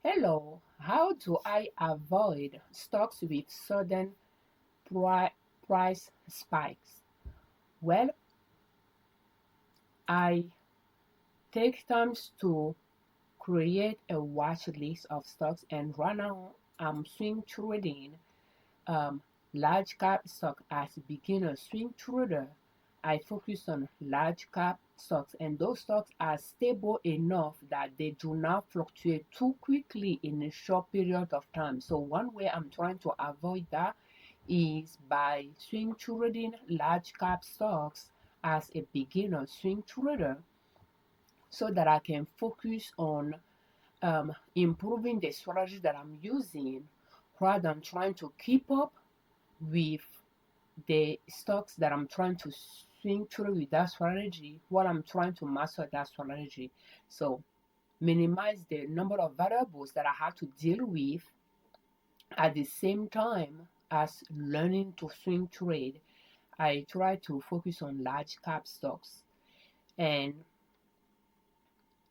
Hello, how do I avoid stocks with sudden pri- price spikes? Well, I take times to create a watch list of stocks, and right now I'm swing trading um, large cap stock as a beginner swing trader. I focus on large cap stocks, and those stocks are stable enough that they do not fluctuate too quickly in a short period of time. So one way I'm trying to avoid that is by swing trading large cap stocks as a beginner swing trader, so that I can focus on improving the strategy that I'm using rather than trying to keep up with the stocks that I'm trying to swing through with that strategy while I'm trying to master that strategy. So minimize the number of variables that I have to deal with at the same time as learning to swing trade. I try to focus on large cap stocks, and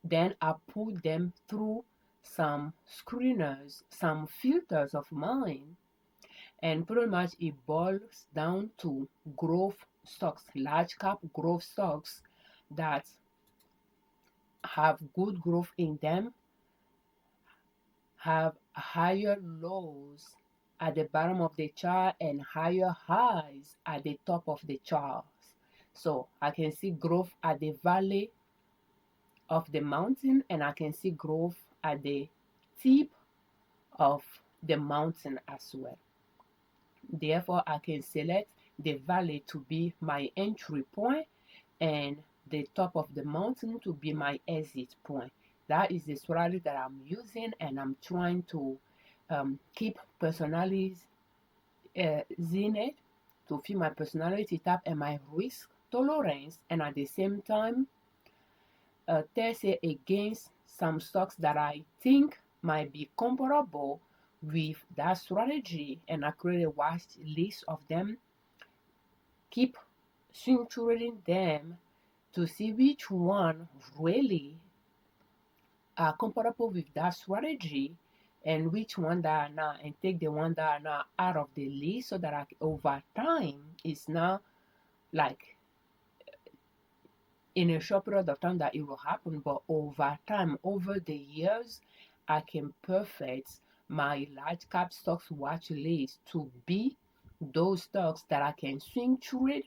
then I put them through some screeners, some filters of mine, and pretty much it boils down to growth stocks, large cap growth stocks that have good growth in them, have higher lows at the bottom of the chart and higher highs at the top of the chart. So I can see growth at the valley of the mountain, and I can see growth at the tip of the mountain as well. Therefore, I can select the valley to be my entry point and the top of the mountain to be my exit point. That is the strategy that I'm using, and I'm trying to keep personalizing it to fit my personality type and my risk tolerance, and at the same time test it against some stocks that I think might be comparable with that strategy, and I create a watch list of them, keep structuring them to see which one really are comparable with that strategy and which one that are not, and take the one that are not out of the list, so that over time it's not like in a short period of time that it will happen, but over time, over the years, I can perfect my large cap stocks watch list to be those stocks that I can swing trade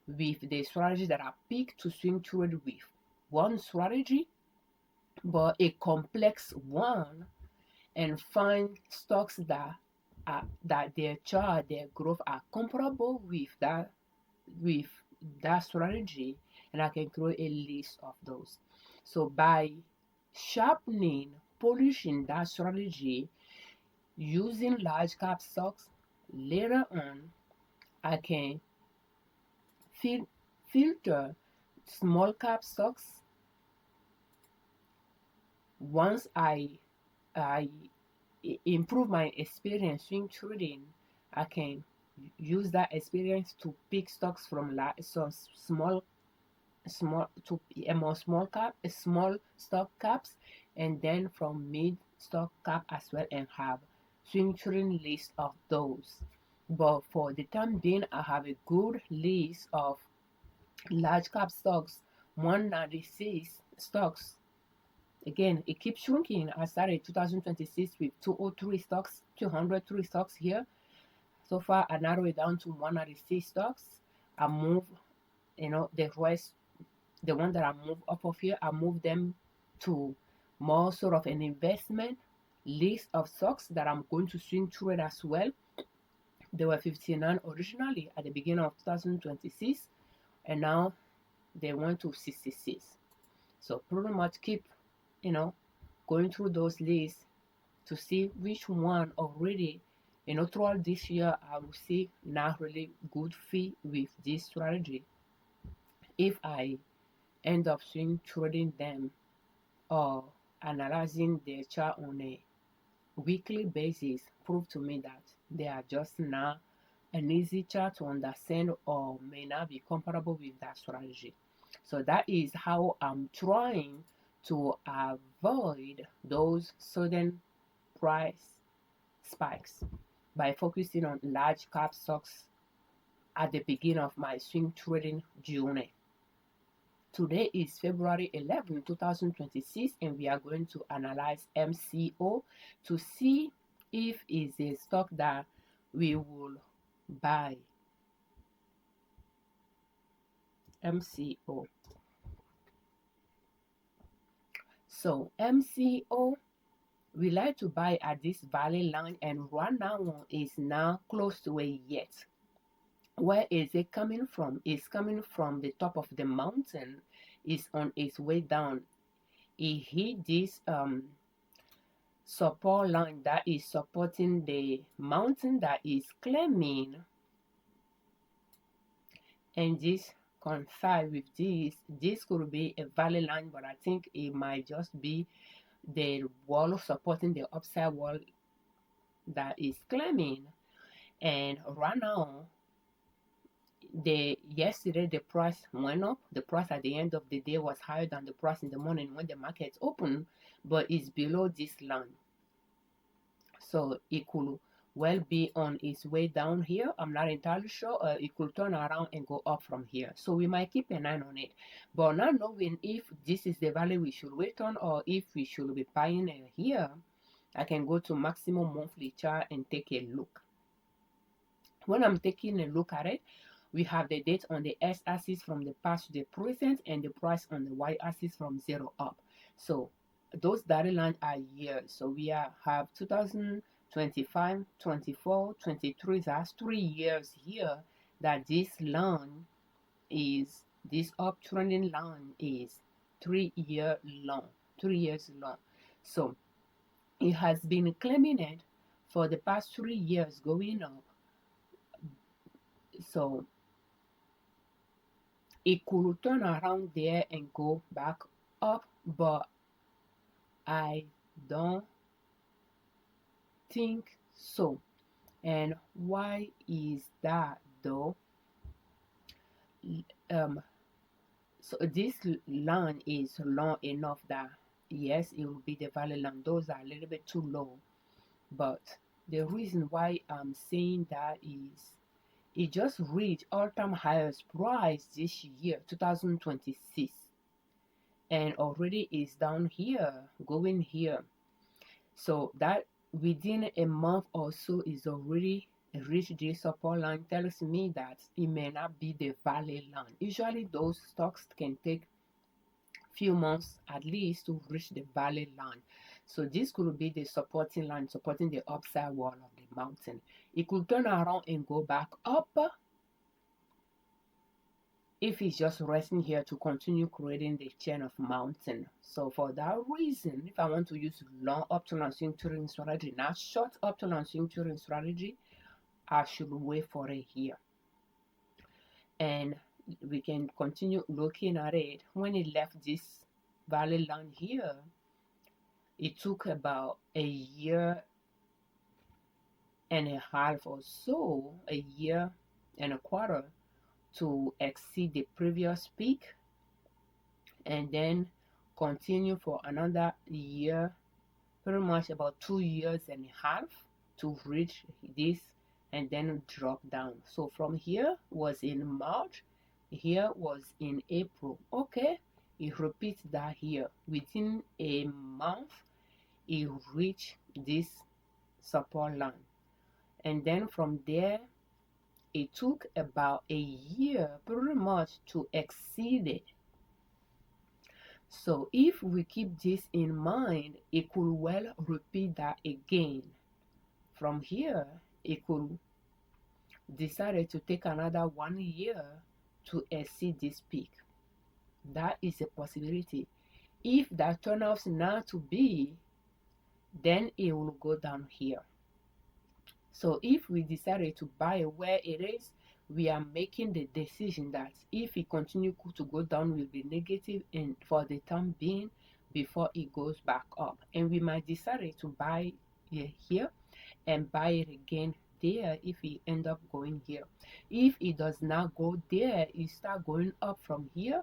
with the strategy that I pick to swing trade with. One strategy, but a complex one, and find stocks that their chart, their growth are comparable with that strategy, and I can create a list of those. So by sharpening, polishing that strategy using large cap stocks, later on I can filter small cap stocks. Once I improve my experience swing trading, I can use that experience to pick stocks from so small to a more small cap, a small stock caps, and then from mid stock cap as well, and have swing trading list of those. But for the time being, I have a good list of large cap stocks, 196 stocks. Again, it keeps shrinking. I started 2026 with 203 stocks, 203 stocks here. So far, I narrowed it down to 196 stocks. I move, the rest, the one that I move off of here, I move them to more sort of an investment list of stocks that I'm going to swing trade as well. There were 59 originally at the beginning of 2026, and now they went to 66. So pretty much keep, going through those lists to see which one already, throughout this year, I will see not really good fit with this strategy. If I end up swing trading them or analyzing their chart on a weekly basis, prove to me that they are just not an easy chart to understand or may not be comparable with that strategy. So that is how I'm trying to avoid those sudden price spikes by focusing on large cap stocks at the beginning of my swing trading journey. Today is February 11, 2026, and we are going to analyze MCO to see if it's a stock that we will buy. MCO. So MCO, we like to buy at this valley line, and right now is now close to it yet. Where is it coming from? It's coming from the top of the mountain. It's on its way down. It hit this support line that is supporting the mountain that is claiming, and this coincide with this could be a valley line, but I think it might just be the wall supporting the upside wall that is claiming. And right now, yesterday the price went up. The price at the end of the day was higher than the price in the morning when the market opened, but it's below this line. So it could well be on its way down here. I'm not entirely sure. It could turn around and go up from here. So we might keep an eye on it, but not knowing if this is the value we should wait on or if we should be buying here, I can go to maximum monthly chart and take a look. When I'm taking a look at it, we have the date on the x-axis from the past to the present and the price on the y-axis from 0 up. So those dotted lines are years. So we have 2025, 24, 23. That's 3 years here that this line is, this uptrending line is 3 years long. 3 years long. So it has been claiming it for the past 3 years going up. So it could turn around there and go back up, but I don't think so. And why is that though? So this line is long enough that yes, it will be the value line. Those are a little bit too low, but the reason why I'm saying that is it just reached all-time highest price this year, 2026, and already is down here, going here. So that within a month or so is already reached this support line, tells me that it may not be the valley line. Usually those stocks can take few months at least to reach the valley line. So this could be the supporting line, supporting the upside wall of the mountain. It could turn around and go back up if it's just resting here to continue creating the chain of mountain. So for that reason, if I want to use long uptrend and swing trading strategy, not short uptrend and swing trading strategy, I should wait for it here. And we can continue looking at it. When it left this valley line here, it took about a year and a half or so, a year and a quarter, to exceed the previous peak, and then continue for another year, pretty much about 2 years and a half to reach this, and then drop down. So from here was in March, here was in April. Okay, it repeats that here. Within a month, it reached this support line, and then from there it took about a year pretty much to exceed it. So if we keep this in mind, it could well repeat that again. From here, it could decide to take another 1 year to exceed this peak. That is a possibility. If that turns out not to be, then it will go down here. So if we decided to buy where it is, we are making the decision that if it continues to go down, will be negative and for the time being before it goes back up. And we might decide to buy it here and buy it again there if it end up going here. If it does not go there, it start going up from here,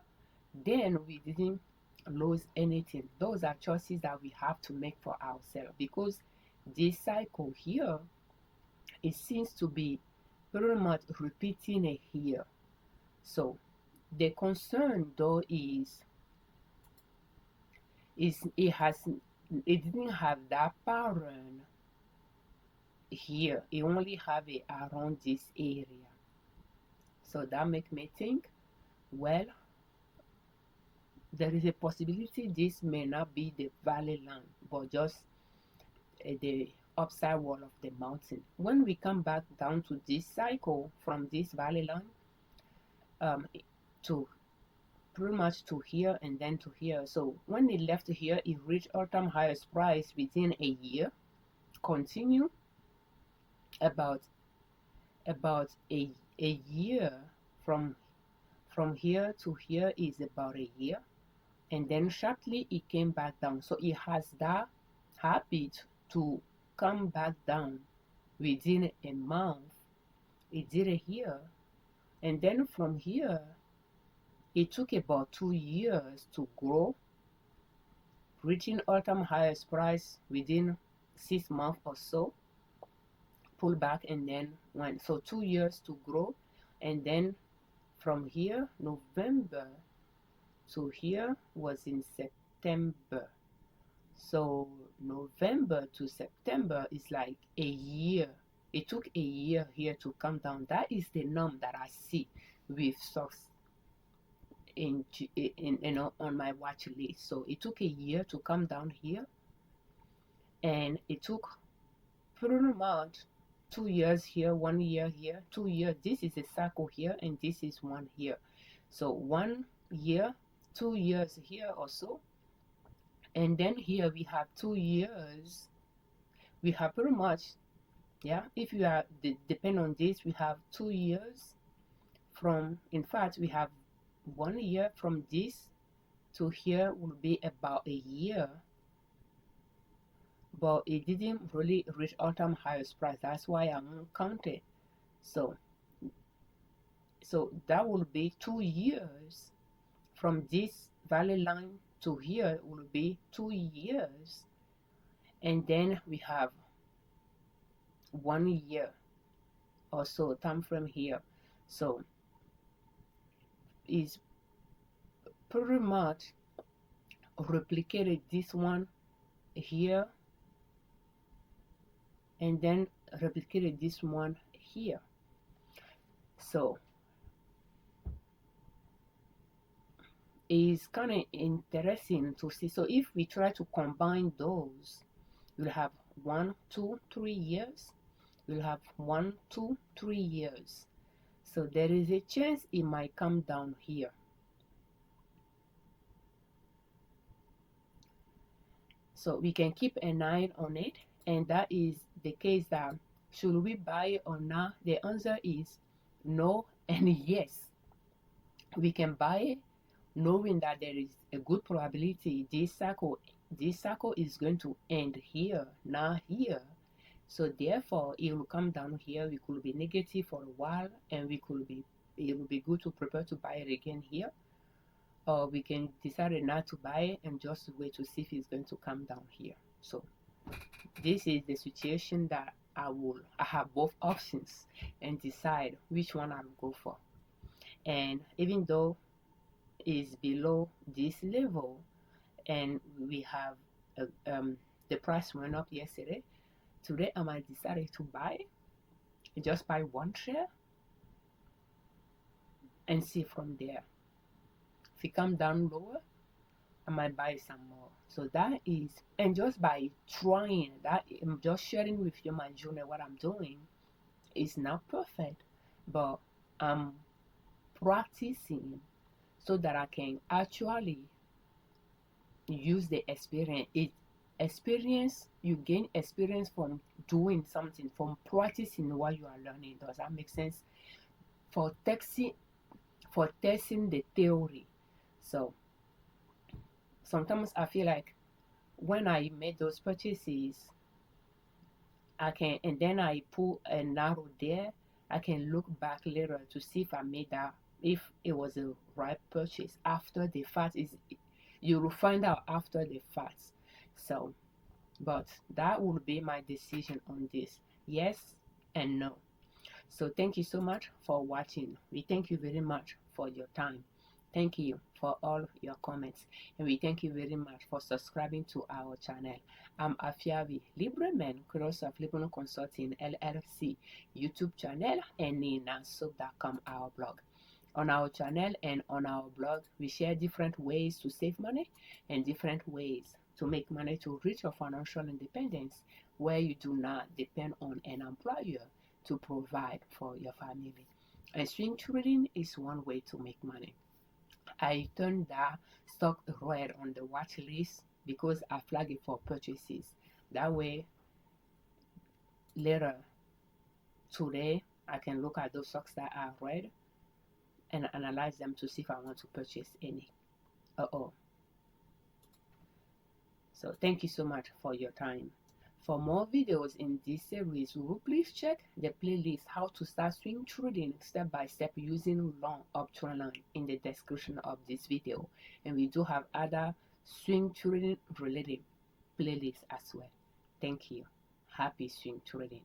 then we didn't lose anything. Those are choices that we have to make for ourselves, because this cycle here, it seems to be pretty much repeating it here. So the concern though is it didn't have that pattern here. It only have it around this area. So that make me think, well, there is a possibility this may not be the valley line, but just the upside wall of the mountain. When we come back down to this cycle from this valley line to pretty much to here and then to here. So when it left here, it reached all-time highest price within a year. Continue about a year from here to here is about a year, and then sharply it came back down. So it has that habit to come back down within a month. It did it here, and then from here it took about 2 years to grow, reaching all-time highest price within 6 months or so, pull back and then went. So 2 years to grow, and then from here November to here was in September. So November to September is like a year. It took a year here to come down. That is the norm that I see with stocks in on my watch list. So it took a year to come down here, and it took pretty much 2 years here, 1 year here, 2 years. This is a cycle here, and this is one here. So 1 year, 2 years here or so, and then here we have 2 years. We have pretty much, yeah, if you are depend on this, we have 2 years from, in fact we have 1 year from this to here will be about a year, but it didn't really reach all-time highest price. That's why I won't count it. So that will be 2 years from this valley line to here will be 2 years, and then we have 1 year or so time frame here. So it's pretty much replicated this one here, and then replicated this one here. So it's kind of interesting to see. So if we try to combine those, we'll have 1, 2, 3 years. We'll have 1, 2, 3 years. So there is a chance it might come down here. So we can keep an eye on it, and that is the case that should we buy it or not? The answer is no and yes. We can buy it knowing that there is a good probability this cycle is going to end here, not here. So therefore it will come down here. We could be negative for a while, and it will be good to prepare to buy it again here, or we can decide not to buy it and just wait to see if it's going to come down here. So this is the situation that I have both options and decide which one I'll go for. And even though it's below this level, and we have the price went up yesterday, today I might decide to buy, just buy one share and see from there. If it come down lower, I might buy some more. So that is, and just by trying that, I'm just sharing with you my journey. What I'm doing is not perfect, but I'm practicing so that I can actually use the experience. You gain experience from doing something, from practicing what you are learning. Does that make sense? For testing the theory. So sometimes I feel like when I made those purchases, I can, and then I put a narrow there, I can look back later to see if I made that, if it was a right purchase. After the fact, is you will find out after the fact. So but that will be my decision on this, yes and no. So thank you so much for watching. We thank you very much for your time. Thank you for all your comments, and we thank you very much for subscribing to our channel. I'm Afiavi Liberman, Cross of Liberman Consulting L.L.C YouTube channel, and ninasoap.com our blog. On our channel and on our blog, we share different ways to save money and different ways to make money to reach your financial independence, where you do not depend on an employer to provide for your family. And swing trading is one way to make money. I turned the stock red on the watch list because I flag it for purchases. That way, later today, I can look at those stocks that are red and analyze them to see if I want to purchase any. So thank you so much for your time. For more videos in this series, please check the playlist How to Start Swing Trading Step by Step Using Long Uptrend Line in the description of this video. And we do have other swing trading related playlists as well. Thank you. Happy swing trading.